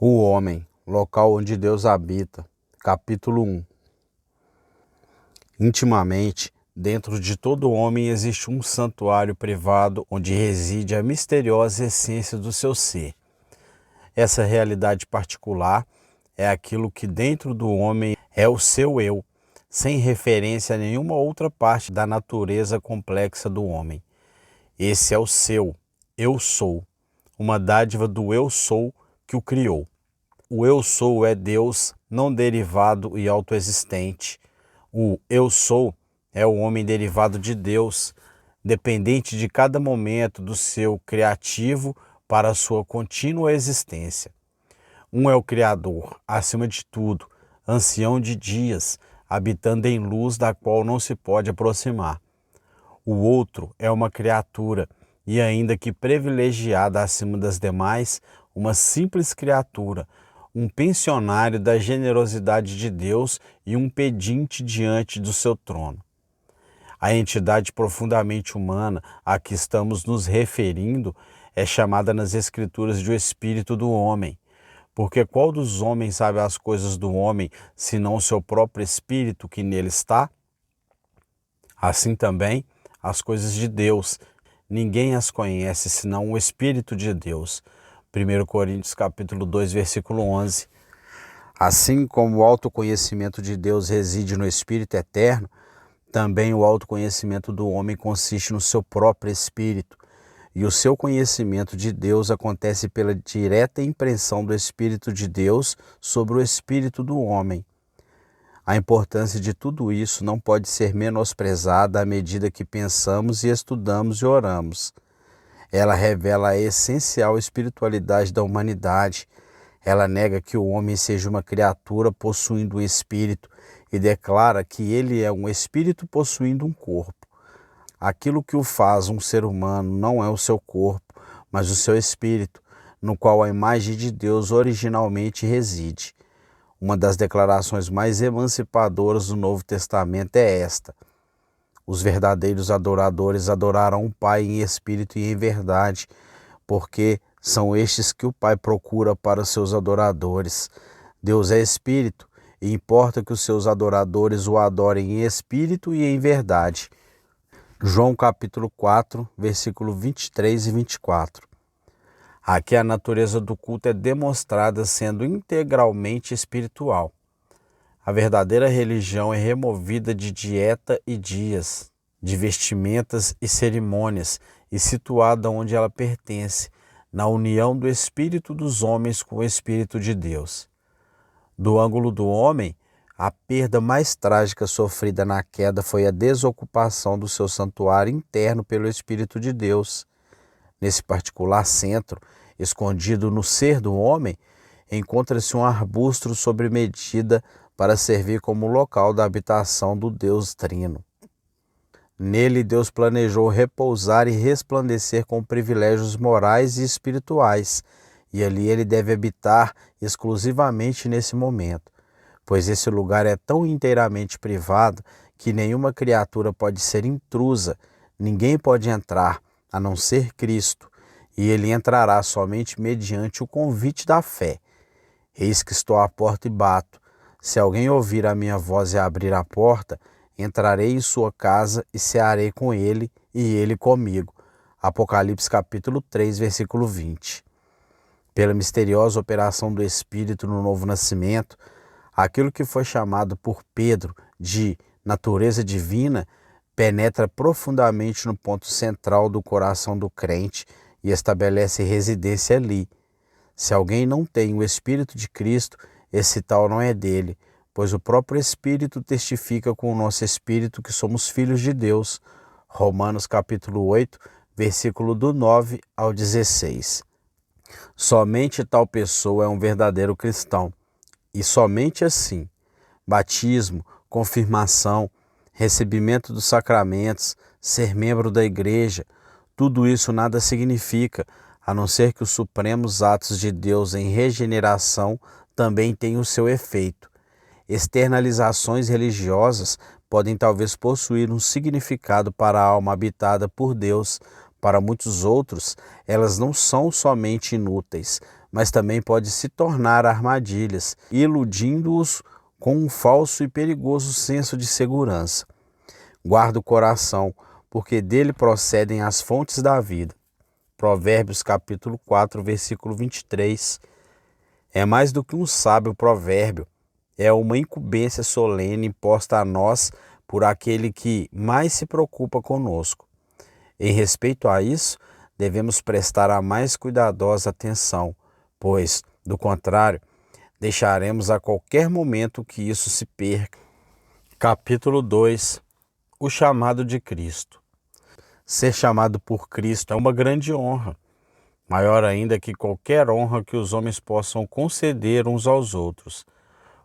O homem, local onde Deus habita. Capítulo 1. Intimamente, dentro de todo homem existe um santuário privado onde reside a misteriosa essência do seu ser. Essa realidade particular é aquilo que dentro do homem é o seu eu, sem referência a nenhuma outra parte da natureza complexa do homem. Esse é o seu eu sou, uma dádiva do eu sou que o criou. O eu sou é Deus não derivado e autoexistente. O eu sou é o homem derivado de Deus, dependente de cada momento do seu criativo para a sua contínua existência. Um é o Criador, acima de tudo, ancião de dias, habitando em luz da qual não se pode aproximar. O outro é uma criatura, e ainda que privilegiada acima das demais, uma simples criatura, um pensionário da generosidade de Deus e um pedinte diante do seu trono. A entidade profundamente humana a que estamos nos referindo é chamada nas Escrituras de o Espírito do homem, porque qual dos homens sabe as coisas do homem, senão o seu próprio Espírito que nele está? Assim também, as coisas de Deus, ninguém as conhece senão o Espírito de Deus. 1 Coríntios capítulo 2, versículo 11. Assim como o autoconhecimento de Deus reside no Espírito eterno, também o autoconhecimento do homem consiste no seu próprio Espírito, e o seu conhecimento de Deus acontece pela direta impressão do Espírito de Deus sobre o Espírito do homem. A importância de tudo isso não pode ser menosprezada à medida que pensamos e estudamos e oramos. Ela revela a essencial espiritualidade da humanidade. Ela nega que o homem seja uma criatura possuindo um espírito e declara que ele é um espírito possuindo um corpo. Aquilo que o faz um ser humano não é o seu corpo, mas o seu espírito, no qual a imagem de Deus originalmente reside. Uma das declarações mais emancipadoras do Novo Testamento é esta: os verdadeiros adoradores adorarão o Pai em espírito e em verdade, porque são estes que o Pai procura para os seus adoradores. Deus é espírito e importa que os seus adoradores o adorem em espírito e em verdade. João capítulo 4, versículo 23 e 24. Aqui a natureza do culto é demonstrada sendo integralmente espiritual. A verdadeira religião é removida de dieta e dias, de vestimentas e cerimônias, e situada onde ela pertence, na união do espírito dos homens com o Espírito de Deus. Do ângulo do homem, a perda mais trágica sofrida na queda foi a desocupação do seu santuário interno pelo Espírito de Deus. Nesse particular centro, escondido no ser do homem, encontra-se um arbusto sobre medida para servir como local da habitação do Deus Trino. Nele, Deus planejou repousar e resplandecer com privilégios morais e espirituais, e ali ele deve habitar exclusivamente nesse momento, pois esse lugar é tão inteiramente privado que nenhuma criatura pode ser intrusa, ninguém pode entrar, a não ser Cristo, e ele entrará somente mediante o convite da fé. Eis que estou à porta e bato. Se alguém ouvir a minha voz e abrir a porta, entrarei em sua casa e cearei com ele e ele comigo. Apocalipse capítulo 3, versículo 20. Pela misteriosa operação do Espírito no novo nascimento, aquilo que foi chamado por Pedro de natureza divina penetra profundamente no ponto central do coração do crente e estabelece residência ali. Se alguém não tem o Espírito de Cristo, esse tal não é dele, pois o próprio Espírito testifica com o nosso espírito que somos filhos de Deus. Romanos capítulo 8, versículo do 9 ao 16. Somente tal pessoa é um verdadeiro cristão, e somente assim, batismo, confirmação, recebimento dos sacramentos, ser membro da igreja, tudo isso nada significa, a não ser que os supremos atos de Deus em regeneração também tenham o seu efeito. Externalizações religiosas podem talvez possuir um significado para a alma habitada por Deus. Para muitos outros, elas não são somente inúteis, mas também pode se tornar armadilhas, iludindo-os com um falso e perigoso senso de segurança. Guarda o coração, porque dele procedem as fontes da vida. Provérbios capítulo 4, versículo 23. É mais do que um sábio provérbio, é uma incumbência solene imposta a nós por aquele que mais se preocupa conosco. Em respeito a isso, devemos prestar a mais cuidadosa atenção, pois, do contrário, deixaremos a qualquer momento que isso se perca. Capítulo 2. O chamado de Cristo. Ser chamado por Cristo é uma grande honra, maior ainda que qualquer honra que os homens possam conceder uns aos outros.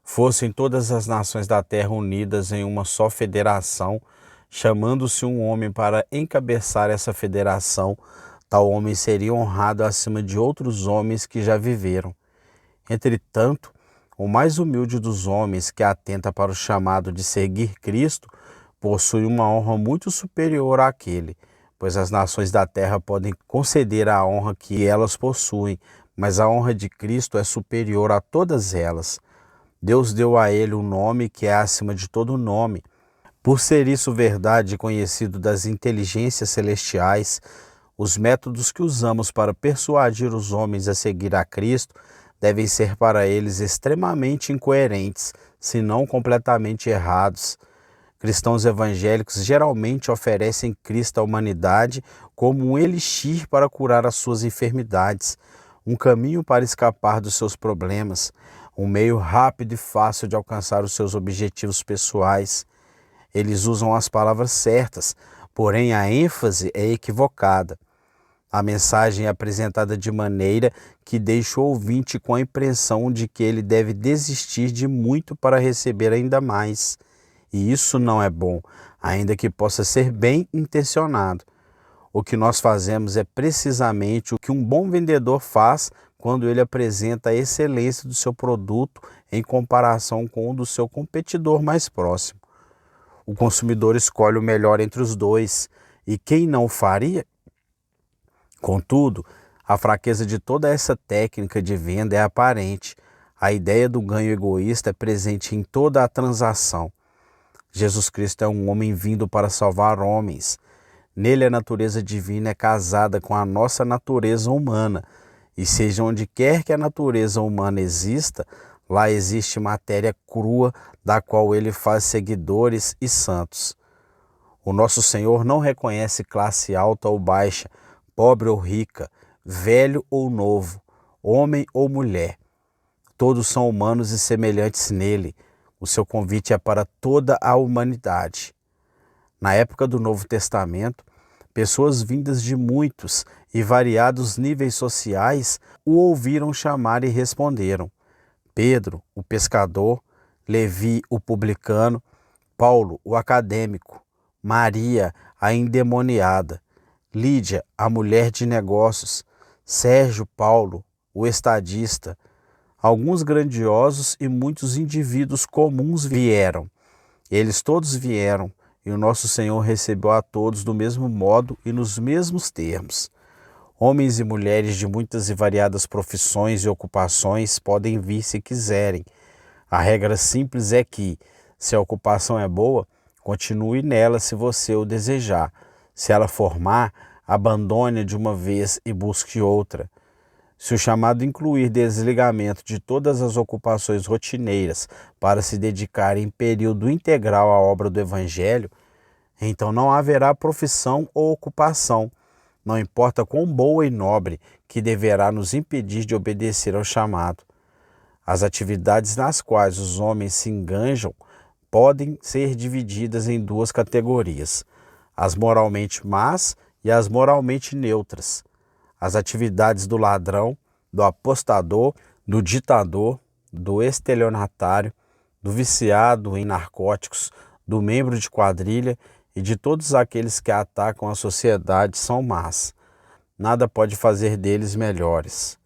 Fossem todas as nações da terra unidas em uma só federação, chamando-se um homem para encabeçar essa federação, tal homem seria honrado acima de outros homens que já viveram. Entretanto, o mais humilde dos homens que atenta para o chamado de seguir Cristo possui uma honra muito superior àquele, pois as nações da terra podem conceder a honra que elas possuem, mas a honra de Cristo é superior a todas elas. Deus deu a ele um nome que é acima de todo nome. Por ser isso verdade e conhecido das inteligências celestiais, os métodos que usamos para persuadir os homens a seguir a Cristo devem ser para eles extremamente incoerentes, se não completamente errados. Cristãos evangélicos geralmente oferecem Cristo à humanidade como um elixir para curar as suas enfermidades, um caminho para escapar dos seus problemas, um meio rápido e fácil de alcançar os seus objetivos pessoais. Eles usam as palavras certas, porém a ênfase é equivocada. A mensagem é apresentada de maneira que deixa o ouvinte com a impressão de que ele deve desistir de muito para receber ainda mais. E isso não é bom, ainda que possa ser bem intencionado. O que nós fazemos é precisamente o que um bom vendedor faz quando ele apresenta a excelência do seu produto em comparação com o do seu competidor mais próximo. O consumidor escolhe o melhor entre os dois, e quem não o faria? Contudo, a fraqueza de toda essa técnica de venda é aparente. A ideia do ganho egoísta é presente em toda a transação. Jesus Cristo é um homem vindo para salvar homens. Nele a natureza divina é casada com a nossa natureza humana, e seja onde quer que a natureza humana exista, lá existe matéria crua da qual ele faz seguidores e santos. O nosso Senhor não reconhece classe alta ou baixa, pobre ou rica, velho ou novo, homem ou mulher. Todos são humanos e semelhantes nele. O seu convite é para toda a humanidade. Na época do Novo Testamento, pessoas vindas de muitos e variados níveis sociais o ouviram chamar e responderam. Pedro, o pescador, Levi, o publicano, Paulo, o acadêmico, Maria, a endemoniada, Lídia, a mulher de negócios, Sérgio Paulo, o estadista. Alguns grandiosos e muitos indivíduos comuns vieram. Eles todos vieram, e o nosso Senhor recebeu a todos do mesmo modo e nos mesmos termos. Homens e mulheres de muitas e variadas profissões e ocupações podem vir se quiserem. A regra simples é que, se a ocupação é boa, continue nela se você o desejar. Se ela for má, abandone-a de uma vez e busque outra. Se o chamado incluir desligamento de todas as ocupações rotineiras para se dedicar em período integral à obra do Evangelho, então não haverá profissão ou ocupação, não importa quão boa e nobre, que deverá nos impedir de obedecer ao chamado. As atividades nas quais os homens se enganjam podem ser divididas em duas categorias: as moralmente más e as moralmente neutras. As atividades do ladrão, do apostador, do ditador, do estelionatário, do viciado em narcóticos, do membro de quadrilha e de todos aqueles que atacam a sociedade são más. Nada pode fazer deles melhores.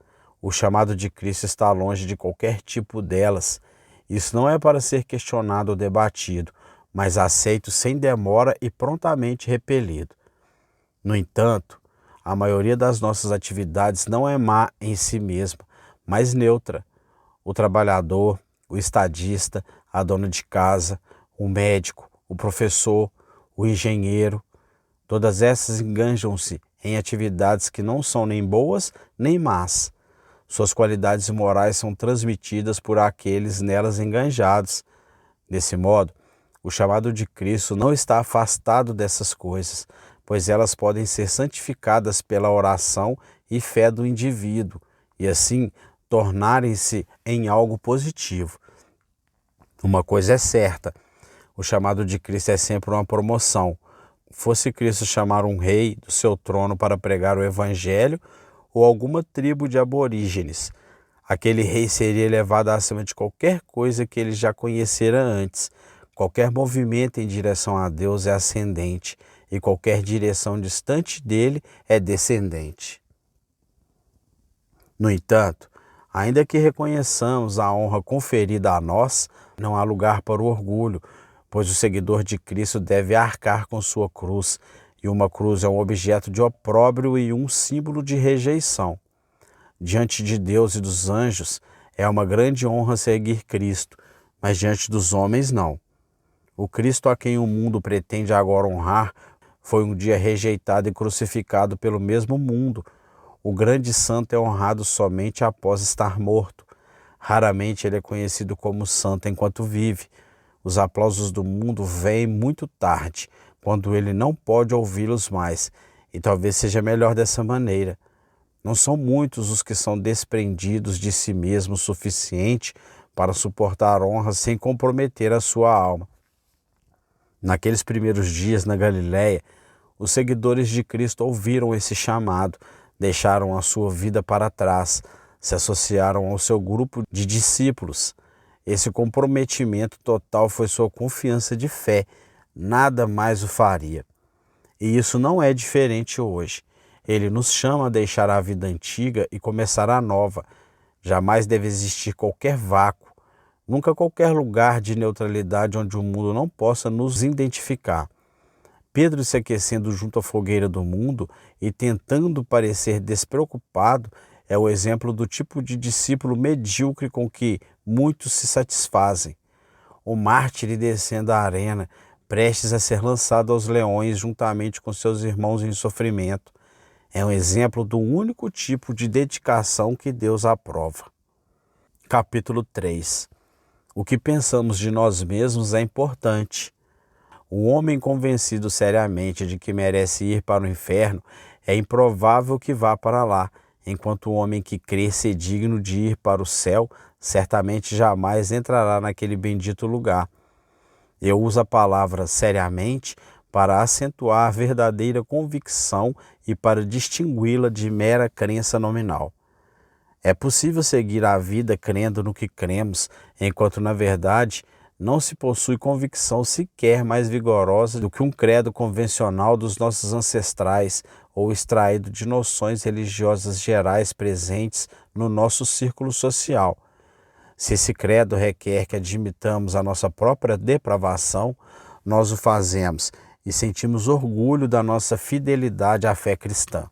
O chamado de Cristo está longe de qualquer tipo delas. Isso não é para ser questionado ou debatido, mas aceito sem demora e prontamente repelido. No entanto, a maioria das nossas atividades não é má em si mesma, mais neutra. O trabalhador, o estadista, a dona de casa, o médico, o professor, o engenheiro, todas essas enganjam-se em atividades que não são nem boas nem más. Suas qualidades morais são transmitidas por aqueles nelas enganjados. Desse modo, o chamado de Cristo não está afastado dessas coisas, pois elas podem ser santificadas pela oração e fé do indivíduo, e assim tornarem-se em algo positivo. Uma coisa é certa, o chamado de Cristo é sempre uma promoção. Fosse Cristo chamar um rei do seu trono para pregar o evangelho ou alguma tribo de aborígenes, aquele rei seria elevado acima de qualquer coisa que ele já conhecera antes. Qualquer movimento em direção a Deus é ascendente e qualquer direção distante dele é descendente. No entanto, ainda que reconheçamos a honra conferida a nós, não há lugar para o orgulho, pois o seguidor de Cristo deve arcar com sua cruz, e uma cruz é um objeto de opróbrio e um símbolo de rejeição. Diante de Deus e dos anjos, é uma grande honra seguir Cristo, mas diante dos homens não. O Cristo a quem o mundo pretende agora honrar foi um dia rejeitado e crucificado pelo mesmo mundo. O grande santo é honrado somente após estar morto. Raramente ele é conhecido como santo enquanto vive. Os aplausos do mundo vêm muito tarde, quando ele não pode ouvi-los mais, e talvez seja melhor dessa maneira. Não são muitos os que são desprendidos de si mesmos o suficiente para suportar honra sem comprometer a sua alma. Naqueles primeiros dias na Galiléia, os seguidores de Cristo ouviram esse chamado, deixaram a sua vida para trás, se associaram ao seu grupo de discípulos. Esse comprometimento total foi sua confiança de fé, nada mais o faria. E isso não é diferente hoje. Ele nos chama a deixar a vida antiga e começar a nova. Jamais deve existir qualquer vácuo, nunca qualquer lugar de neutralidade onde o mundo não possa nos identificar. Pedro, se aquecendo junto à fogueira do mundo e tentando parecer despreocupado, é o exemplo do tipo de discípulo medíocre com que muitos se satisfazem. O mártir descendo a arena, prestes a ser lançado aos leões juntamente com seus irmãos em sofrimento. É um exemplo do único tipo de dedicação que Deus aprova. Capítulo 3. O que pensamos de nós mesmos é importante. O homem convencido seriamente de que merece ir para o inferno é improvável que vá para lá, enquanto o homem que crê ser digno de ir para o céu certamente jamais entrará naquele bendito lugar. Eu uso a palavra seriamente para acentuar a verdadeira convicção e para distingui-la de mera crença nominal. É possível seguir a vida crendo no que cremos, enquanto na verdade não se possui convicção sequer mais vigorosa do que um credo convencional dos nossos ancestrais ou extraído de noções religiosas gerais presentes no nosso círculo social. Se esse credo requer que admitamos a nossa própria depravação, nós o fazemos e sentimos orgulho da nossa fidelidade à fé cristã.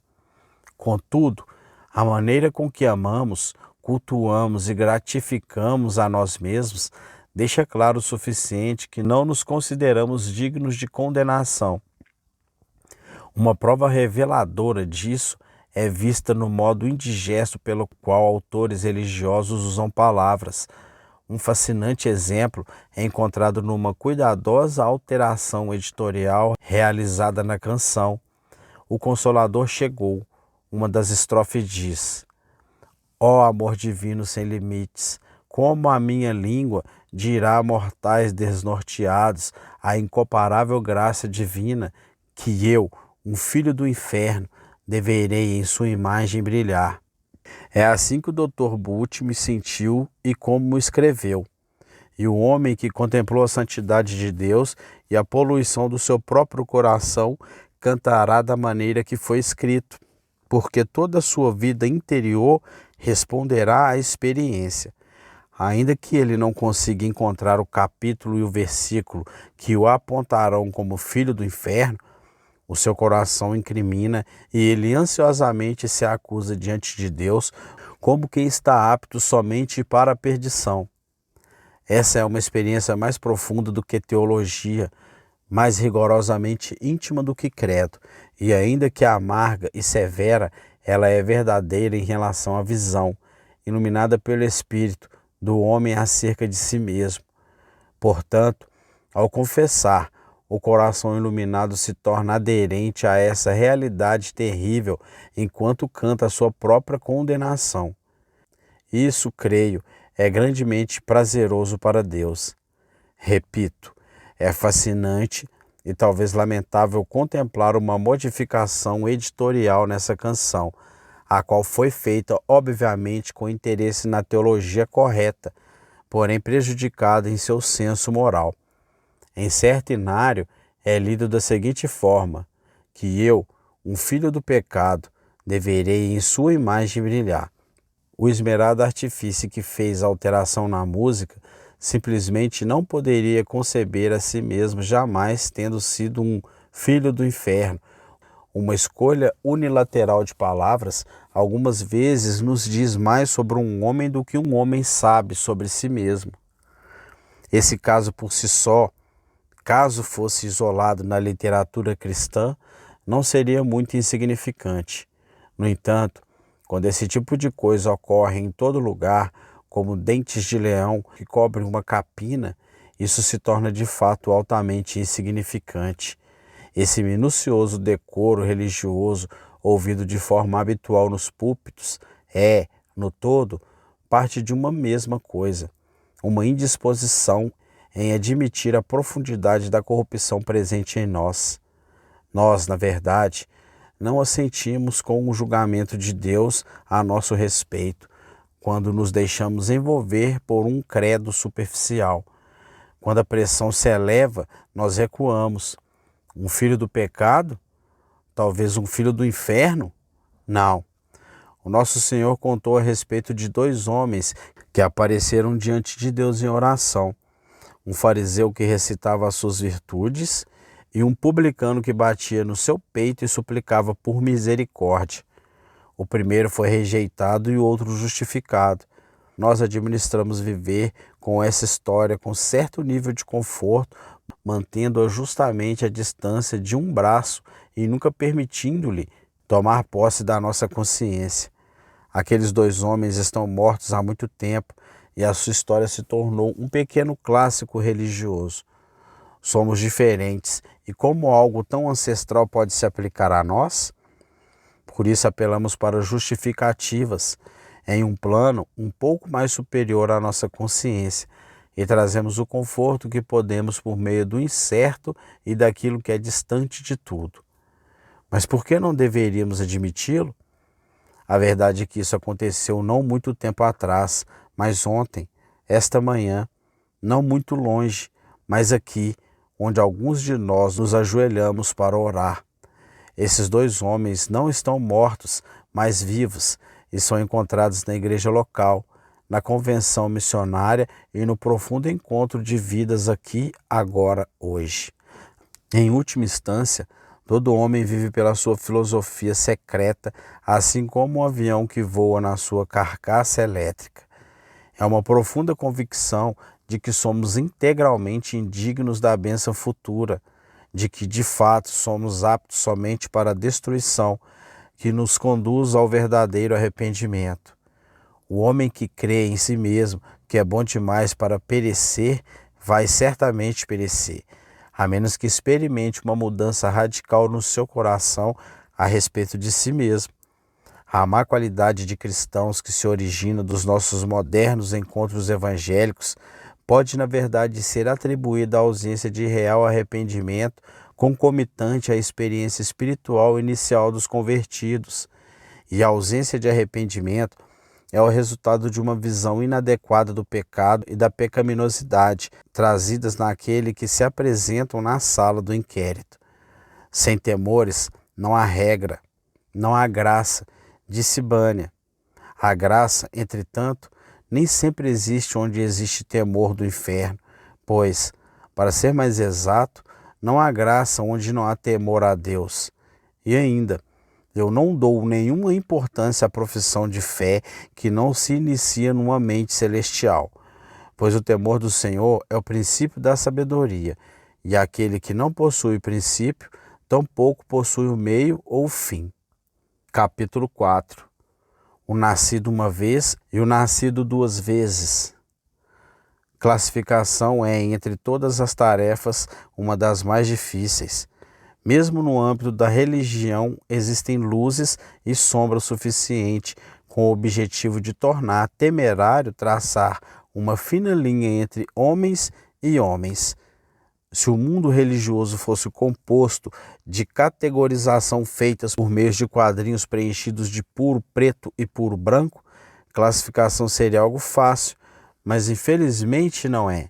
Contudo, a maneira com que amamos, cultuamos e gratificamos a nós mesmos deixa claro o suficiente que não nos consideramos dignos de condenação. Uma prova reveladora disso é vista no modo indigesto pelo qual autores religiosos usam palavras. Um fascinante exemplo é encontrado numa cuidadosa alteração editorial realizada na canção. O Consolador chegou. Uma das estrofes diz: ó amor divino sem limites, como a minha língua dirá a mortais desnorteados a incomparável graça divina que eu, um filho do inferno, deverei em sua imagem brilhar. É assim que o Dr. Butch me sentiu e como escreveu. E o homem que contemplou a santidade de Deus e a poluição do seu próprio coração cantará da maneira que foi escrito, porque toda a sua vida interior responderá à experiência. Ainda que ele não consiga encontrar o capítulo e o versículo que o apontarão como filho do inferno, o seu coração incrimina e ele ansiosamente se acusa diante de Deus como quem está apto somente para a perdição. Essa é uma experiência mais profunda do que teologia, mais rigorosamente íntima do que credo, e ainda que amarga e severa, ela é verdadeira em relação à visão, iluminada pelo Espírito, do homem acerca de si mesmo. Portanto, ao confessar, o coração iluminado se torna aderente a essa realidade terrível enquanto canta a sua própria condenação. Isso, creio, é grandemente prazeroso para Deus. Repito, é fascinante e talvez lamentável contemplar uma modificação editorial nessa canção, a qual foi feita, obviamente, com interesse na teologia correta, porém prejudicada em seu senso moral. Em certo inário é lido da seguinte forma, que eu, um filho do pecado, deverei em sua imagem brilhar. O esmerado artifício que fez a alteração na música simplesmente não poderia conceber a si mesmo jamais tendo sido um filho do inferno. Uma escolha unilateral de palavras algumas vezes nos diz mais sobre um homem do que um homem sabe sobre si mesmo. Esse caso por si só, caso fosse isolado na literatura cristã, não seria muito insignificante. No entanto, quando esse tipo de coisa ocorre em todo lugar, como dentes de leão que cobrem uma capina, isso se torna de fato altamente insignificante. Esse minucioso decoro religioso, ouvido de forma habitual nos púlpitos, é, no todo, parte de uma mesma coisa, uma indisposição em admitir a profundidade da corrupção presente em nós. Nós, na verdade, não assentimos com o julgamento de Deus a nosso respeito, quando nos deixamos envolver por um credo superficial. Quando a pressão se eleva, nós recuamos. Um filho do pecado? Talvez um filho do inferno? Não. O nosso Senhor contou a respeito de dois homens que apareceram diante de Deus em oração. Um fariseu que recitava as suas virtudes e um publicano que batia no seu peito e suplicava por misericórdia. O primeiro foi rejeitado e o outro justificado. Nós administramos viver com essa história com certo nível de conforto, mantendo-a justamente à distância de um braço e nunca permitindo-lhe tomar posse da nossa consciência. Aqueles dois homens estão mortos há muito tempo e a sua história se tornou um pequeno clássico religioso. Somos diferentes e como algo tão ancestral pode se aplicar a nós? Por isso apelamos para justificativas em um plano um pouco mais superior à nossa consciência e trazemos o conforto que podemos por meio do incerto e daquilo que é distante de tudo. Mas por que não deveríamos admiti-lo? A verdade é que isso aconteceu não muito tempo atrás, mas ontem, esta manhã, não muito longe, mas aqui, onde alguns de nós nos ajoelhamos para orar. Esses dois homens não estão mortos, mas vivos, e são encontrados na igreja local, na convenção missionária e no profundo encontro de vidas aqui, agora, hoje. Em última instância, todo homem vive pela sua filosofia secreta, assim como um avião que voa na sua carcaça elétrica. É uma profunda convicção de que somos integralmente indignos da bênção futura, de que de fato somos aptos somente para a destruição, que nos conduz ao verdadeiro arrependimento. O homem que crê em si mesmo, que é bom demais para perecer, vai certamente perecer, a menos que experimente uma mudança radical no seu coração a respeito de si mesmo. A má qualidade de cristãos que se origina dos nossos modernos encontros evangélicos pode, na verdade, ser atribuída à ausência de real arrependimento concomitante à experiência espiritual inicial dos convertidos. E a ausência de arrependimento é o resultado de uma visão inadequada do pecado e da pecaminosidade, trazidas naquele que se apresentam na sala do inquérito. Sem temores, não há regra, não há graça, disse Bunyan. A graça, entretanto, nem sempre existe onde existe temor do inferno, pois, para ser mais exato, não há graça onde não há temor a Deus. E ainda, Eu não dou nenhuma importância à profissão de fé que não se inicia numa mente celestial, pois o temor do Senhor é o princípio da sabedoria, e aquele que não possui o princípio, tampouco possui o meio ou o fim. Capítulo 4. O nascido uma vez e o nascido duas vezes. Classificação é, entre todas as tarefas, uma das mais difíceis. Mesmo no âmbito da religião, existem luzes e sombras suficientes com o objetivo de tornar temerário traçar uma fina linha entre homens e homens. Se o mundo religioso fosse composto de categorização feitas por meio de quadrinhos preenchidos de puro preto e puro branco, classificação seria algo fácil, mas infelizmente não é.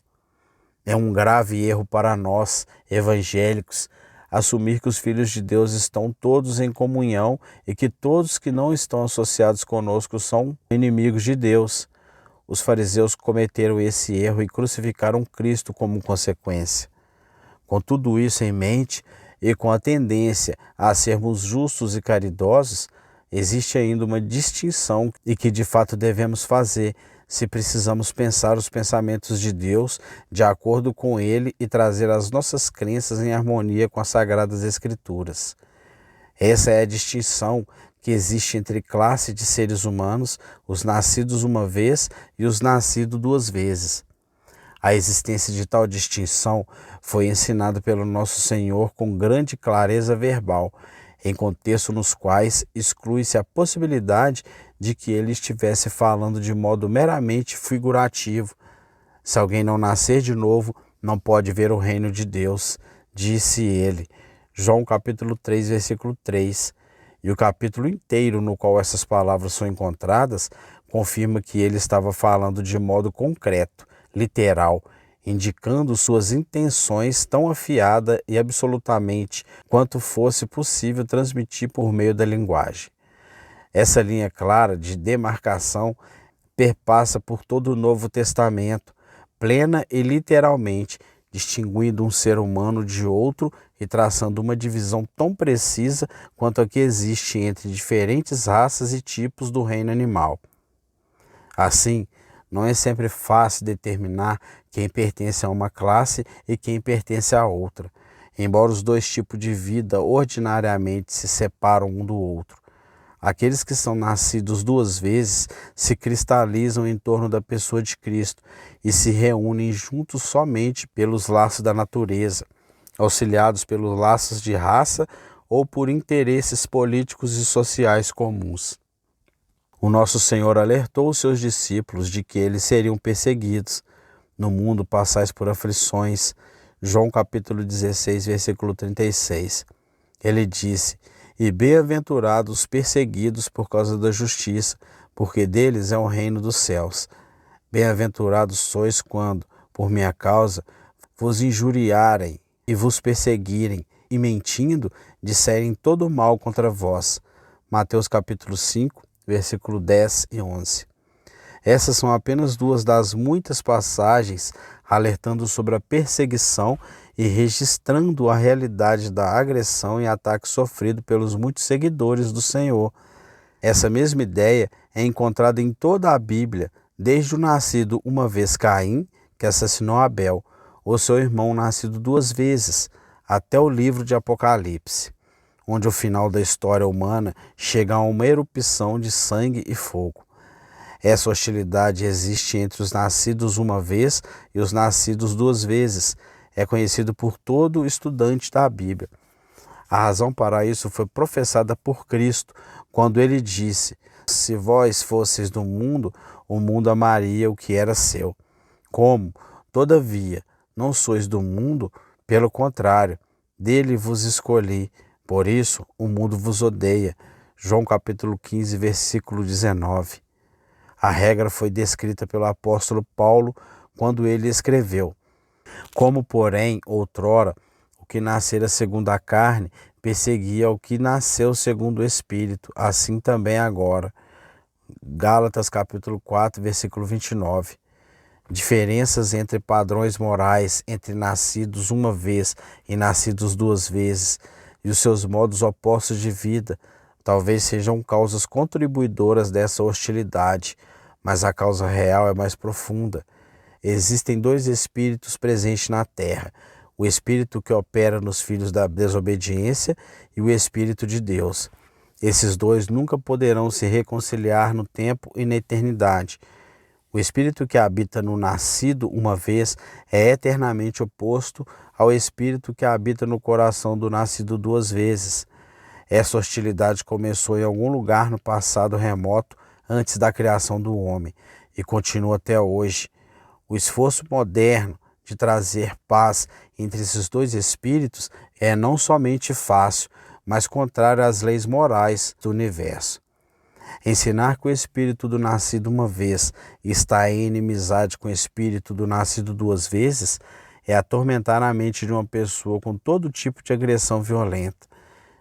É um grave erro para nós, evangélicos, assumir que os filhos de Deus estão todos em comunhão e que todos que não estão associados conosco são inimigos de Deus. Os fariseus cometeram esse erro e crucificaram Cristo como consequência. Com tudo isso em mente e com a tendência a sermos justos e caridosos, existe ainda uma distinção e que de fato devemos fazer se precisamos pensar os pensamentos de Deus de acordo com Ele e trazer as nossas crenças em harmonia com as Sagradas Escrituras. Essa é a distinção que existe entre classe de seres humanos, os nascidos uma vez e os nascidos duas vezes. A existência de tal distinção foi ensinada pelo nosso Senhor com grande clareza verbal, em contextos nos quais exclui-se a possibilidade de que ele estivesse falando de modo meramente figurativo. Se alguém não nascer de novo, não pode ver o reino de Deus, disse ele. João capítulo 3, versículo 3. E o capítulo inteiro no qual essas palavras são encontradas confirma que ele estava falando de modo concreto, literal, indicando suas intenções tão afiada e absolutamente quanto fosse possível transmitir por meio da linguagem. Essa linha clara de demarcação perpassa por todo o Novo Testamento, plena e literalmente, distinguindo um ser humano de outro e traçando uma divisão tão precisa quanto a que existe entre diferentes raças e tipos do reino animal. Assim, não é sempre fácil determinar quem pertence a uma classe e quem pertence a outra, embora os dois tipos de vida ordinariamente se separam um do outro. Aqueles que são nascidos duas vezes se cristalizam em torno da pessoa de Cristo e se reúnem juntos somente pelos laços da natureza, auxiliados pelos laços de raça ou por interesses políticos e sociais comuns. O nosso Senhor alertou os seus discípulos de que eles seriam perseguidos. No mundo passais por aflições. João capítulo 16, versículo 36. Ele disse: e bem-aventurados os perseguidos por causa da justiça, porque deles é o reino dos céus. Bem-aventurados sois quando, por minha causa, vos injuriarem e vos perseguirem, e mentindo, disserem todo o mal contra vós. Mateus capítulo 5, versículo 10 e 11. Essas são apenas duas das muitas passagens alertando sobre a perseguição e registrando a realidade da agressão e ataque sofrido pelos muitos seguidores do Senhor. Essa mesma ideia é encontrada em toda a Bíblia, desde o nascido uma vez Caim, que assassinou Abel, ou seu irmão nascido duas vezes, até o livro de Apocalipse, onde o final da história humana chega a uma erupção de sangue e fogo. Essa hostilidade existe entre os nascidos uma vez e os nascidos duas vezes. É conhecido por todo estudante da Bíblia. A razão para isso foi professada por Cristo, quando ele disse: se vós fosseis do mundo, o mundo amaria o que era seu. Como, todavia, não sois do mundo, pelo contrário, dele vos escolhi, por isso o mundo vos odeia. João capítulo 15, versículo 19. A regra foi descrita pelo apóstolo Paulo quando ele escreveu: como, porém, outrora, o que nascera segundo a carne perseguia o que nasceu segundo o Espírito, assim também agora. Gálatas capítulo 4, versículo 29. Diferenças entre padrões morais entre nascidos uma vez e nascidos duas vezes, e os seus modos opostos de vida, talvez sejam causas contribuidoras dessa hostilidade, mas a causa real é mais profunda. Existem dois espíritos presentes na Terra: o espírito que opera nos filhos da desobediência e o Espírito de Deus. Esses dois nunca poderão se reconciliar no tempo e na eternidade. O espírito que habita no nascido uma vez é eternamente oposto ao espírito que habita no coração do nascido duas vezes. Essa hostilidade começou em algum lugar no passado remoto, antes da criação do homem, e continua até hoje. O esforço moderno de trazer paz entre esses dois espíritos é não somente fácil, mas contrário às leis morais do universo. Ensinar que o espírito do nascido uma vez está em inimizade com o espírito do nascido duas vezes é atormentar a mente de uma pessoa com todo tipo de agressão violenta.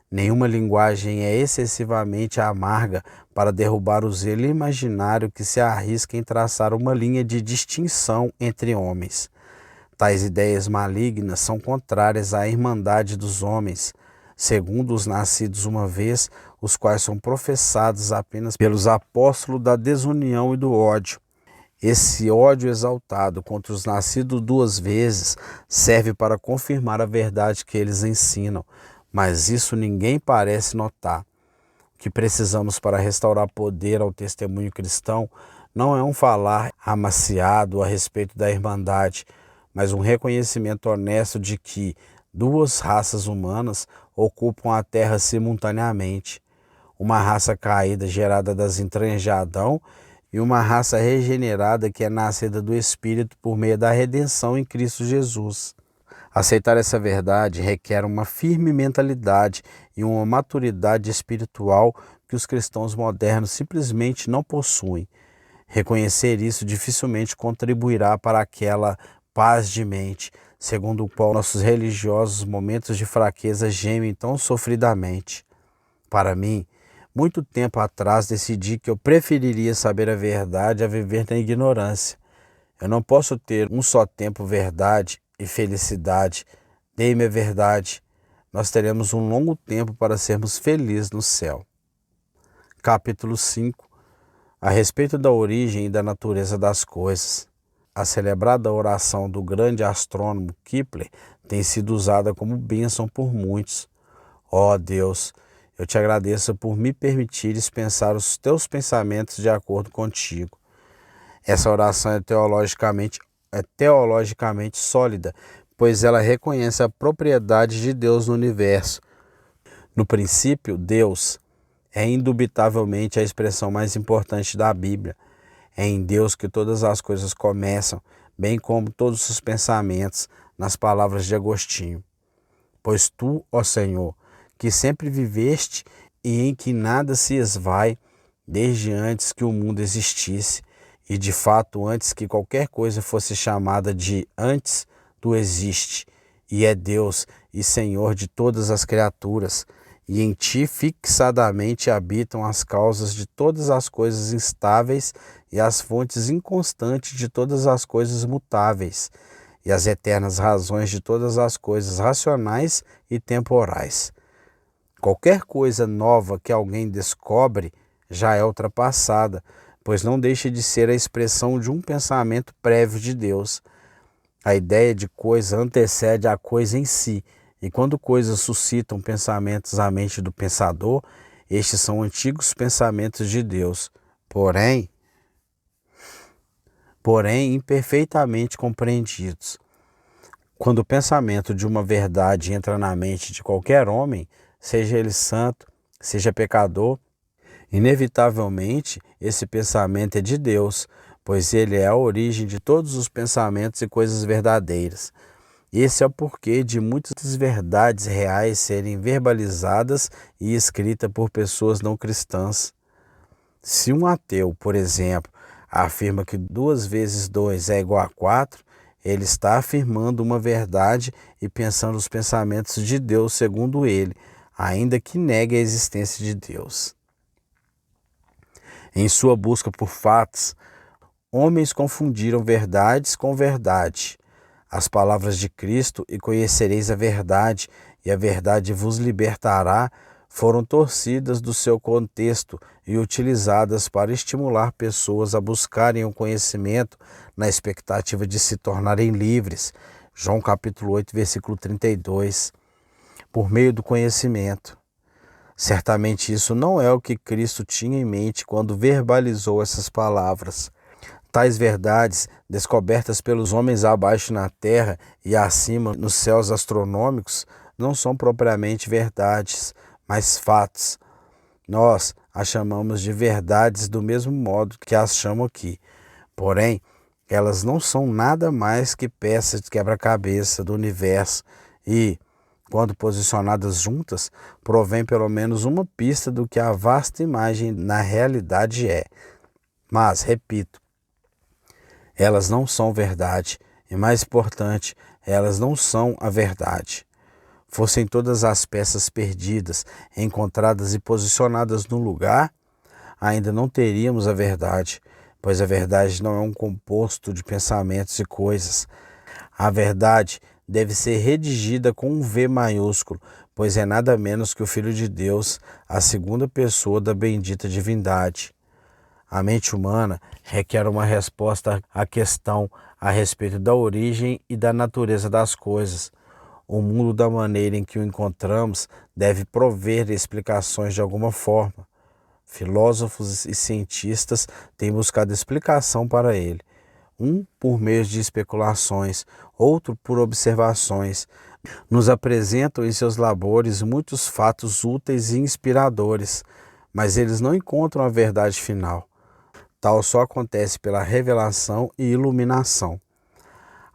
Nenhuma linguagem é excessivamente amarga para derrubar o zelo imaginário que se arrisca em traçar uma linha de distinção entre homens. Tais ideias malignas são contrárias à irmandade dos homens, segundo os nascidos uma vez, os quais são professados apenas pelos apóstolos da desunião e do ódio. Esse ódio exaltado contra os nascidos duas vezes serve para confirmar a verdade que eles ensinam, mas isso ninguém parece notar. O que precisamos para restaurar poder ao testemunho cristão não é um falar amaciado a respeito da irmandade, mas um reconhecimento honesto de que duas raças humanas ocupam a Terra simultaneamente. Uma raça caída gerada das entranhas de Adão e uma raça regenerada que é nascida do Espírito por meio da redenção em Cristo Jesus. Aceitar essa verdade requer uma firme mentalidade e uma maturidade espiritual que os cristãos modernos simplesmente não possuem. Reconhecer isso dificilmente contribuirá para aquela paz de mente, segundo o qual nossos religiosos momentos de fraqueza gemem tão sofridamente. Para mim, muito tempo atrás decidi que eu preferiria saber a verdade a viver na ignorância. Eu não posso ter um só tempo verdade e felicidade. Dei-me a verdade. Nós teremos um longo tempo para sermos felizes no céu. Capítulo 5. A respeito da origem e da natureza das coisas. A celebrada oração do grande astrônomo Kepler tem sido usada como bênção por muitos. Ó Deus, eu te agradeço por me permitires pensar os teus pensamentos de acordo contigo. Essa oração é teologicamente sólida, pois ela reconhece a propriedade de Deus no universo. No princípio, Deus é indubitavelmente a expressão mais importante da Bíblia. É em Deus que todas as coisas começam, bem como todos os pensamentos, nas palavras de Agostinho. Pois tu, ó Senhor, que sempre viveste e em que nada se esvai, desde antes que o mundo existisse, e de fato antes que qualquer coisa fosse chamada de antes, tu existes, e é Deus e Senhor de todas as criaturas, e em ti fixadamente habitam as causas de todas as coisas instáveis e as fontes inconstantes de todas as coisas mutáveis, e as eternas razões de todas as coisas racionais e temporais. Qualquer coisa nova que alguém descobre já é ultrapassada, pois não deixa de ser a expressão de um pensamento prévio de Deus. A ideia de coisa antecede a coisa em si, e quando coisas suscitam pensamentos à mente do pensador, estes são antigos pensamentos de Deus, porém imperfeitamente compreendidos. Quando o pensamento de uma verdade entra na mente de qualquer homem, seja ele santo, seja pecador, inevitavelmente esse pensamento é de Deus, pois ele é a origem de todos os pensamentos e coisas verdadeiras. Esse é o porquê de muitas verdades reais serem verbalizadas e escritas por pessoas não cristãs. Se um ateu, por exemplo, afirma que 2 vezes 2 é igual a 4, ele está afirmando uma verdade e pensando os pensamentos de Deus segundo ele, ainda que negue a existência de Deus. Em sua busca por fatos, homens confundiram verdades com verdade. As palavras de Cristo, e conhecereis a verdade, e a verdade vos libertará, foram torcidas do seu contexto e utilizadas para estimular pessoas a buscarem o conhecimento na expectativa de se tornarem livres. João capítulo 8, versículo 32. Por meio do conhecimento. Certamente isso não é o que Cristo tinha em mente quando verbalizou essas palavras. Tais verdades, descobertas pelos homens abaixo na terra e acima nos céus astronômicos, não são propriamente verdades, mas fatos. Nós as chamamos de verdades do mesmo modo que as chamo aqui. Porém, elas não são nada mais que peças de quebra-cabeça do universo e, quando posicionadas juntas, provém pelo menos uma pista do que a vasta imagem na realidade é. Mas, repito, elas não são verdade e, mais importante, elas não são a verdade. Fossem todas as peças perdidas, encontradas e posicionadas no lugar, ainda não teríamos a verdade, pois a verdade não é um composto de pensamentos e coisas. A verdade deve ser redigida com um V maiúsculo, pois é nada menos que o Filho de Deus, a segunda pessoa da bendita divindade. A mente humana requer uma resposta à questão a respeito da origem e da natureza das coisas. O mundo, da maneira em que o encontramos, deve prover explicações de alguma forma. Filósofos e cientistas têm buscado explicação para ele. Um por meio de especulações, outro por observações. Nos apresentam em seus labores muitos fatos úteis e inspiradores, mas eles não encontram a verdade final. Tal só acontece pela revelação e iluminação.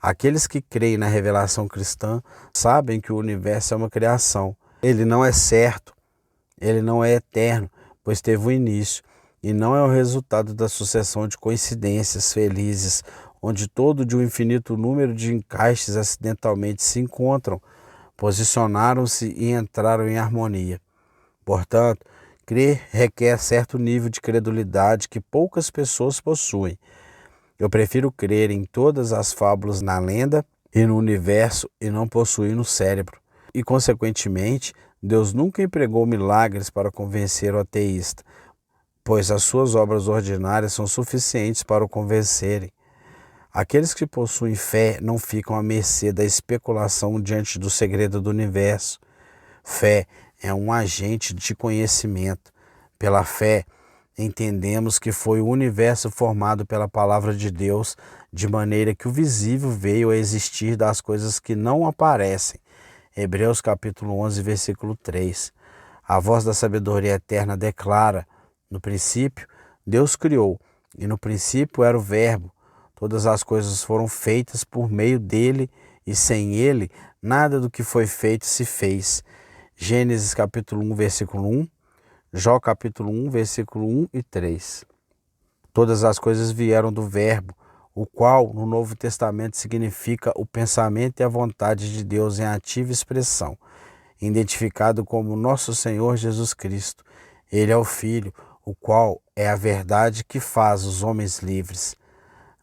Aqueles que creem na revelação cristã sabem que o universo é uma criação. Ele não é certo, ele não é eterno, pois teve um início, e não é o resultado da sucessão de coincidências felizes, onde todo de um infinito número de encaixes acidentalmente se encontram, posicionaram-se e entraram em harmonia. Portanto, crer requer certo nível de credulidade que poucas pessoas possuem. Eu prefiro crer em todas as fábulas na lenda e no universo e não possuir no cérebro. E, consequentemente, Deus nunca empregou milagres para convencer o ateísta, pois as suas obras ordinárias são suficientes para o convencerem. Aqueles que possuem fé não ficam à mercê da especulação diante do segredo do universo. Fé é um agente de conhecimento. Pela fé, entendemos que foi o universo formado pela palavra de Deus, de maneira que o visível veio a existir das coisas que não aparecem. Hebreus capítulo 11, versículo 3. A voz da sabedoria eterna declara: no princípio, Deus criou, e no princípio era o Verbo. Todas as coisas foram feitas por meio dele, e sem ele, nada do que foi feito se fez. Gênesis capítulo 1, versículo 1, Jó capítulo 1, versículo 1 e 3. Todas as coisas vieram do Verbo, o qual no Novo Testamento significa o pensamento e a vontade de Deus em ativa expressão, identificado como nosso Senhor Jesus Cristo. Ele é o Filho, o qual é a verdade que faz os homens livres.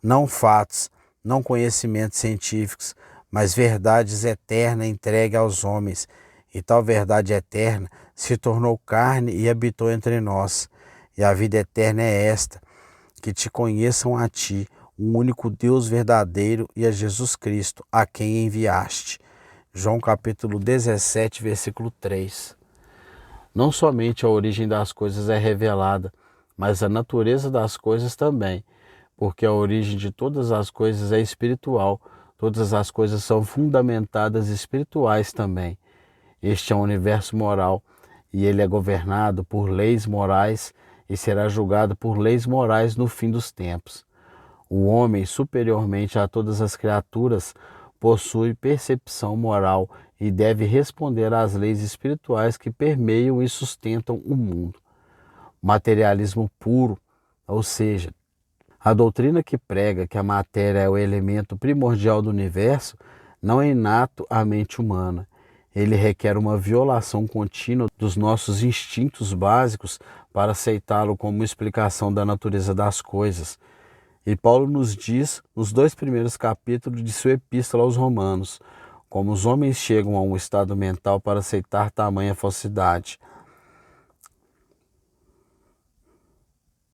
Não fatos, não conhecimentos científicos, mas verdades eternas entregue aos homens. E tal verdade eterna se tornou carne e habitou entre nós. E a vida eterna é esta, que te conheçam a ti, o único Deus verdadeiro, e a Jesus Cristo, a quem enviaste. João capítulo 17, versículo 3. Não somente a origem das coisas é revelada, mas a natureza das coisas também, porque a origem de todas as coisas é espiritual, todas as coisas são fundamentadas espirituais também. Este é um universo moral, e ele é governado por leis morais e será julgado por leis morais no fim dos tempos. O homem, superiormente a todas as criaturas, possui percepção moral e deve responder às leis espirituais que permeiam e sustentam o mundo. Materialismo puro, ou seja, a doutrina que prega que a matéria é o elemento primordial do universo, não é inato à mente humana. Ele requer uma violação contínua dos nossos instintos básicos para aceitá-lo como explicação da natureza das coisas. E Paulo nos diz, nos 2 primeiros capítulos de sua epístola aos Romanos, como os homens chegam a um estado mental para aceitar tamanha falsidade.